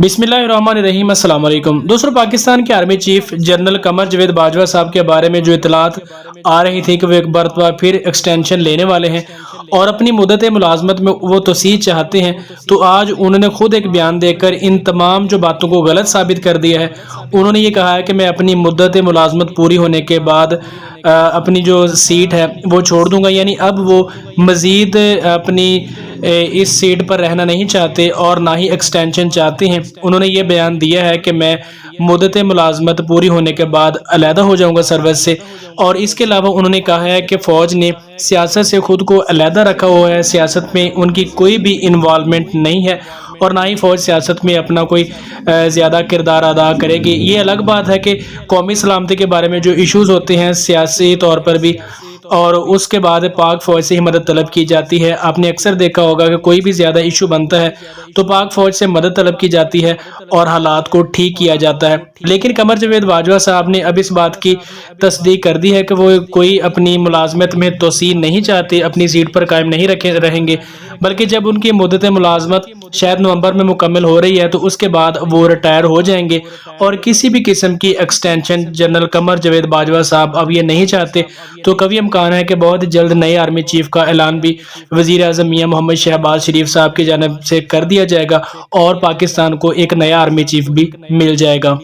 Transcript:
बिस्मिल्लाहिर्रहमानिर्रहीम। अस्सलाम वालेकुम दोस्तों, पाकिस्तान के army chief general Qamar Javed Bajwa साहब के बारे में जो इतलात आ रही थी कि वो एक मरतबा फिर एक्सटेंशन लेने वाले हैं और अपनी मुद्दत मुलाजमत में वो तोसीह चाहते हैं, तो आज उन्होंने खुद एक बयान देकर इन तमाम जो बातों को गलत साबित कर दिया है। उन्होंने ये कहा है कि मैं अपनी मुद्दत मुलाजमत पूरी होने के बाद अपनी जो सीट है वो छोड़ दूंगा, यानी अब वो मज़ीद अपनी इस सीट पर रहना नहीं चाहते और ना ही एक्सटेंशन चाहते हैं। उन्होंने ये बयान दिया है कि मैं मुद्दत मुलाजमत पूरी होने के बाद अलहदा हो जाऊंगा सर्विस से। और इसके अलावा उन्होंने कहा है कि फ़ौज ने सियासत से ख़ुद को अलहदा रखा हुआ है, सियासत में उनकी कोई भी इन्वॉल्वमेंट नहीं है और ना ही फ़ौज सियासत में अपना कोई ज़्यादा किरदार अदा करेगी। ये अलग बात है कि कौमी सलामती के बारे में जो इश्यूज़ होते हैं सियासी तौर पर भी, और उसके बाद पाक फ़ौज से ही मदद तलब की जाती है। आपने अक्सर देखा होगा कि कोई भी ज़्यादा इशू बनता है तो पाक फ़ौज से मदद तलब की जाती है और हालात को ठीक किया जाता है। लेकिन कमर जावेद बाजवा साहब ने अब इस बात की तस्दीक कर दी है कि वो कोई अपनी मुलाजमत में तोसीह नहीं चाहते, अपनी सीट पर कायम नहीं रहेंगे, बल्कि जब उनकी मुद्दत मुलाजमत शायद नवंबर में मुकम्मल हो रही है तो उसके बाद वो रिटायर हो जाएंगे और किसी भी किस्म की एक्सटेंशन जनरल कमर जावेद बाजवा साहब अब ये नहीं चाहते। तो कभी इम्कान है कि बहुत जल्द नए आर्मी चीफ का ऐलान भी वज़ीर आज़म मियां मोहम्मद शहबाज शरीफ साहब की जानिब से कर दिया जाएगा और पाकिस्तान को एक नया आर्मी चीफ भी मिल जाएगा।